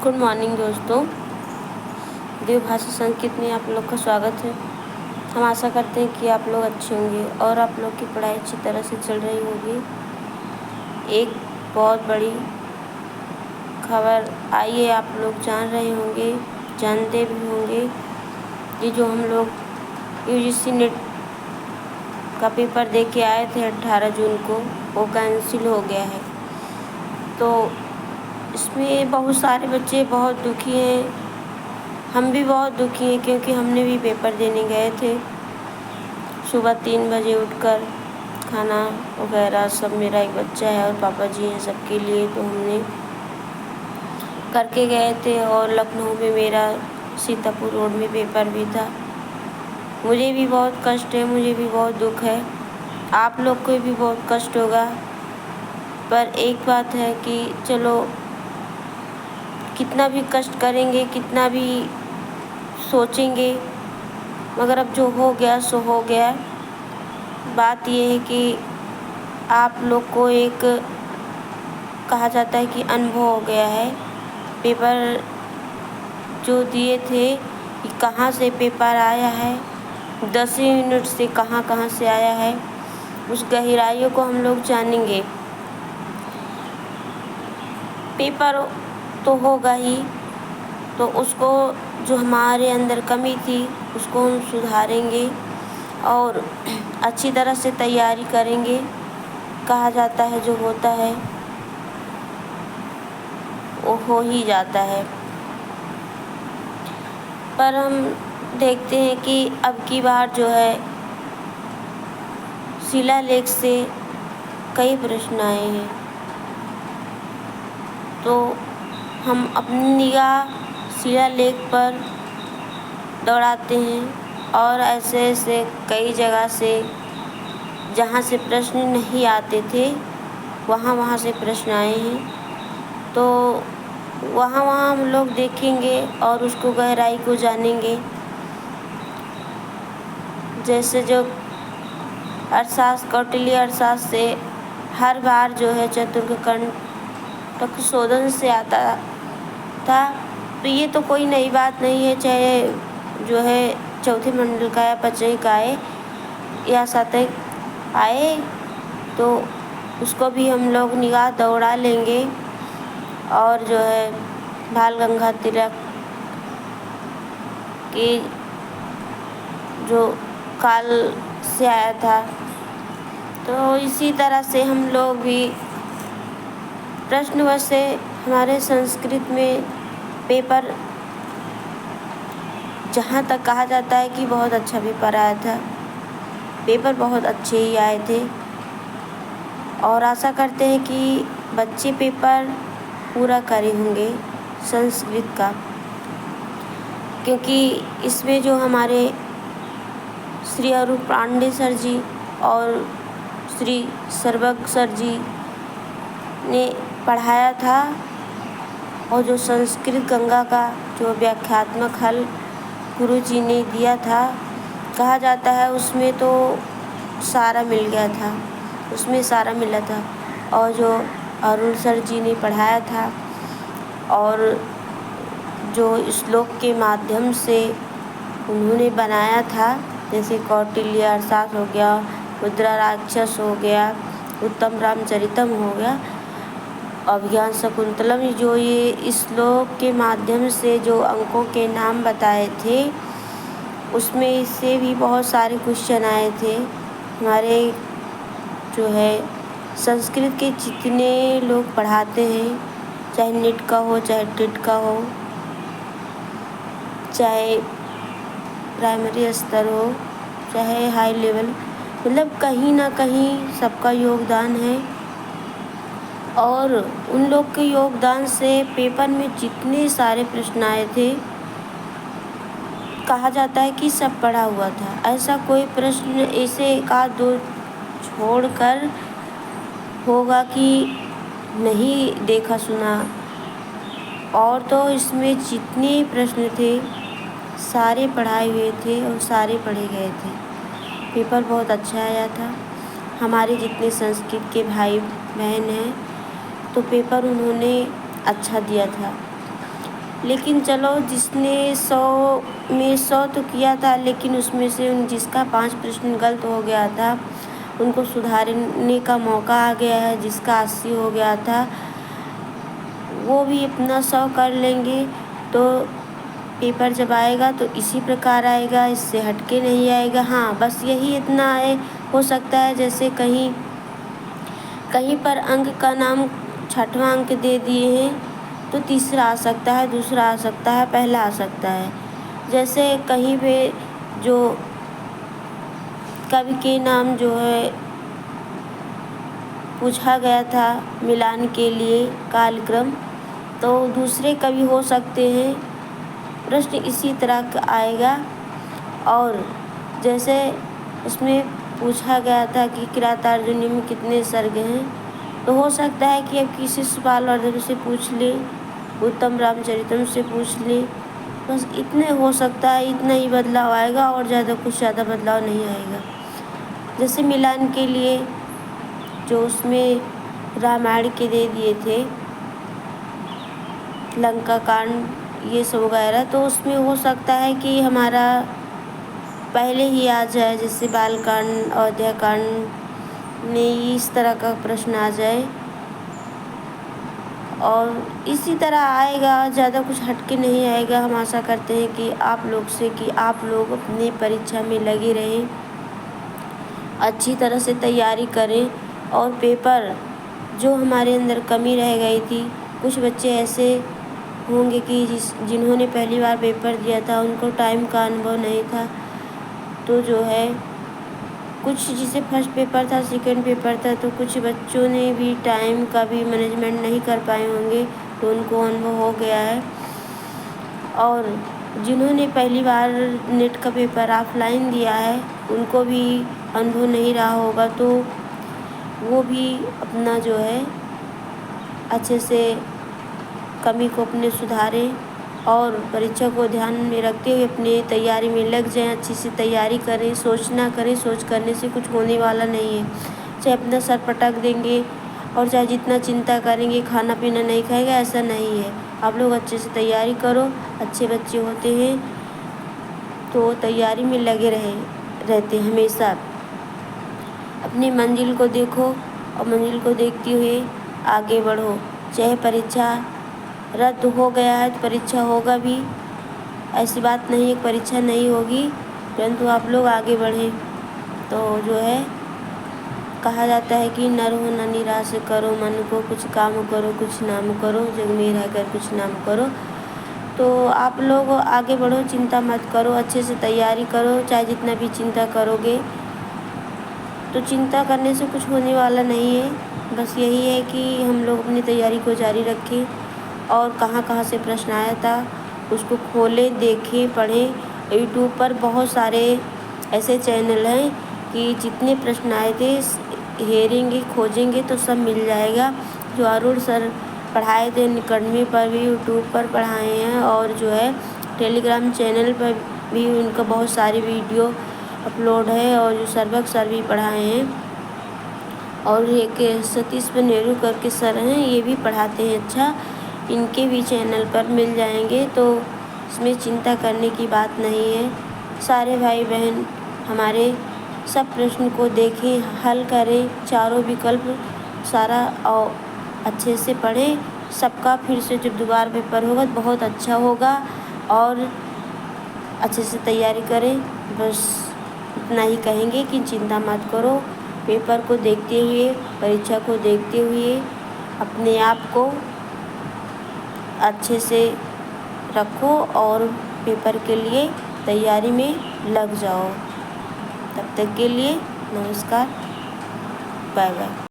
Good morning दोस्तों। देवभाषा संस्कृत में आप लोग का स्वागत है। हम आशा करते हैं कि आप लोग अच्छे होंगे और आप लोग की पढ़ाई अच्छी तरह से चल रही होगी। एक बहुत बड़ी खबर आई है, आप लोग जान रहे होंगे, जानते भी होंगे कि जो हम लोग यूजीसी नेट का पेपर दे के आए थे 18 जून को, वो कैंसिल हो गया है। तो इसमें बहुत सारे बच्चे बहुत दुखी हैं, हम भी बहुत दुखी हैं क्योंकि हमने भी पेपर देने गए थे। सुबह 3 बजे उठकर खाना वगैरह सब, मेरा एक बच्चा है और पापा जी हैं सबके लिए, तो हमने करके गए थे। और लखनऊ में मेरा सीतापुर रोड में पेपर भी था। मुझे भी बहुत कष्ट है, मुझे भी बहुत दुख है, आप लोग को भी बहुत कष्ट होगा। पर एक बात है कि चलो, कितना भी कष्ट करेंगे, कितना भी सोचेंगे, मगर अब जो हो गया सो हो गया। बात ये है कि आप लोग को एक कहा जाता है कि अनुभव हो गया है। पेपर जो दिए थे कि कहाँ से पेपर आया है, 10 मिनट से कहाँ कहाँ से आया है, उस गहराइयों को हम लोग जानेंगे। पेपर तो होगा ही, तो उसको जो हमारे अंदर कमी थी उसको हम सुधारेंगे और अच्छी तरह से तैयारी करेंगे। कहा जाता है जो होता है वो हो ही जाता है। पर हम देखते हैं कि अब की बार जो है शिलालेख से कई प्रश्न आए हैं, तो हम अपनी निगाह शिलालेख पर दौड़ाते हैं और ऐसे ऐसे कई जगह से जहाँ से प्रश्न नहीं आते थे वहाँ से प्रश्न आए हैं। तो वहाँ हम लोग देखेंगे और उसको गहराई को जानेंगे। जैसे जो अर्थशास्त्र, कौटिल्य अर्थशास्त्र से हर बार जो है चतुर्ककर्ण शोधन से आता था, तो ये तो कोई नई बात नहीं है। चाहे जो है चौथे मंडल का या पंचमी का आए या सातवें आए, तो उसको भी हम लोग निगाह दौड़ा लेंगे। और जो है बाल गंगाधर तिलक की जो काल से आया था, तो इसी तरह से हम लोग भी प्रश्नवश से हमारे संस्कृत में पेपर, जहाँ तक कहा जाता है कि बहुत अच्छा पेपर आया था, पेपर बहुत अच्छे ही आए थे। और आशा करते हैं कि बच्चे पेपर पूरा करे होंगे संस्कृत का, क्योंकि इसमें जो हमारे श्री अरूप पांडे सर जी और श्री सर्वज्ञ सर जी ने पढ़ाया था, और जो संस्कृत गंगा का जो व्याख्यात्मक हल गुरु जी ने दिया था, कहा जाता है उसमें तो सारा मिल गया था, उसमें सारा मिला था। और जो अरुण सर जी ने पढ़ाया था और जो श्लोक के माध्यम से उन्होंने बनाया था, जैसे कौटिल्य अर्थशास्त्र हो गया, मुद्रा राक्षस हो गया, उत्तम रामचरितम हो गया, अभिज्ञान शकुंतलम, जो ये श्लोक के माध्यम से जो अंकों के नाम बताए थे, उसमें इससे भी बहुत सारे क्वेश्चन आए थे। हमारे जो है संस्कृत के जितने लोग पढ़ाते हैं, चाहे नीट का हो, चाहे टेट का हो, चाहे प्राइमरी स्तर हो, चाहे हाई लेवल, मतलब कहीं ना कहीं सबका योगदान है। और उन लोग के योगदान से पेपर में जितने सारे प्रश्न आए थे, कहा जाता है कि सब पढ़ा हुआ था। ऐसा कोई प्रश्न ऐसे एक आध दो छोड़कर होगा कि नहीं देखा सुना। और तो इसमें जितने प्रश्न थे सारे पढ़ाए हुए थे और सारे पढ़े गए थे। पेपर बहुत अच्छा आया था। हमारे जितने संस्कृत के भाई बहन हैं, तो पेपर उन्होंने अच्छा दिया था। लेकिन चलो जिसने 100 में 100 तो किया था, लेकिन उसमें से जिसका 5 प्रश्न गलत हो गया था उनको सुधारने का मौका आ गया है। जिसका 80 हो गया था वो भी अपना 100 कर लेंगे। तो पेपर जब आएगा तो इसी प्रकार आएगा, इससे हटके नहीं आएगा। हाँ, बस यही इतना है, हो सकता है जैसे कहीं कहीं पर अंक का नाम 6वां अंक दे दिए हैं तो तीसरा आ सकता है, दूसरा आ सकता है, पहला आ सकता है। जैसे कहीं पे जो कवि के नाम जो है पूछा गया था मिलान के लिए कालक्रम, तो दूसरे कवि हो सकते हैं। प्रश्न इसी तरह का आएगा। और जैसे उसमें पूछा गया था कि किरातार्जुनी में कितने सर्ग हैं, तो हो सकता है कि अब किसी शिशुपालवर्धन से पूछ ले, उत्तम रामचरितम से पूछ ले। बस इतने हो सकता है, इतना ही बदलाव आएगा और कुछ ज़्यादा बदलाव नहीं आएगा। जैसे मिलान के लिए जो उसमें रामायण के दे दिए थे, लंका कांड ये सब वगैरह, तो उसमें हो सकता है कि हमारा पहले ही आ जाए, जैसे बालकांड, अयोध्या कांड में इस तरह का प्रश्न आ जाए। और इसी तरह आएगा, ज़्यादा कुछ हटके नहीं आएगा। हम आशा करते हैं कि आप लोग से कि आप लोग अपनी परीक्षा में लगे रहें, अच्छी तरह से तैयारी करें। और पेपर जो हमारे अंदर कमी रह गई थी, कुछ बच्चे ऐसे होंगे कि जिन्होंने पहली बार पेपर दिया था, उनको टाइम का अनुभव नहीं था, तो जो है कुछ जिसे फर्स्ट पेपर था, सेकंड पेपर था, तो कुछ बच्चों ने भी टाइम का भी मैनेजमेंट नहीं कर पाए होंगे, तो उनको अनुभव हो गया है। और जिन्होंने पहली बार नेट का पेपर ऑफलाइन दिया है, उनको भी अनुभव नहीं रहा होगा, तो वो भी अपना जो है अच्छे से कमी को अपने सुधारें और परीक्षा को ध्यान में रखते हुए अपनी तैयारी में लग जाएं। अच्छी से तैयारी करें, सोच ना करें, सोच करने से कुछ होने वाला नहीं है। चाहे अपना सर पटक देंगे और चाहे जितना चिंता करेंगे, खाना पीना नहीं खाएगा, ऐसा नहीं है। आप लोग अच्छे से तैयारी करो, अच्छे बच्चे होते हैं तो तैयारी में लगे रहते हमेशा। अपनी मंजिल को देखो और मंजिल को देखते हुए आगे बढ़ो। चाहे परीक्षा रद्द हो गया है तो परीक्षा होगा भी, ऐसी बात नहीं है परीक्षा नहीं होगी, परंतु आप लोग आगे बढ़ें। तो जो है कहा जाता है कि नर हो न निराश करो मन को, कुछ काम करो कुछ नाम करो, जग में रहकर कुछ नाम करो। तो आप लोग आगे बढ़ो, चिंता मत करो, अच्छे से तैयारी करो। चाहे जितना भी चिंता करोगे तो चिंता करने से कुछ होने वाला नहीं है। बस यही है कि हम लोग अपनी तैयारी को जारी रखें और कहाँ से प्रश्न आया था उसको खोलें, देखें, पढ़ें। यूट्यूब पर बहुत सारे ऐसे चैनल हैं कि जितने प्रश्न आए थे हेरेंगे, खोजेंगे तो सब मिल जाएगा। जो अरुण सर पढ़ाए थे अनअकैडमी पर भी यूट्यूब पर पढ़ाए हैं, और जो है टेलीग्राम चैनल पर भी उनका बहुत सारी वीडियो अपलोड है, और जो सर्वक सर भी पढ़ाए हैं, और एक सतीश नेहरू करके सर हैं, ये भी पढ़ाते हैं अच्छा। इनके भी चैनल पर मिल जाएंगे, तो इसमें चिंता करने की बात नहीं है। सारे भाई बहन हमारे सब प्रश्न को देखें, हल करें, चारों विकल्प सारा और अच्छे से पढ़ें। सबका फिर से जब दोबारा पेपर होगा तो बहुत अच्छा होगा, और अच्छे से तैयारी करें। बस इतना ही कहेंगे कि चिंता मत करो। पेपर को देखते हुए, परीक्षा को देखते हुए अपने आप को अच्छे से रखो और पेपर के लिए तैयारी में लग जाओ। तब तक के लिए नमस्कार, बाय बाय।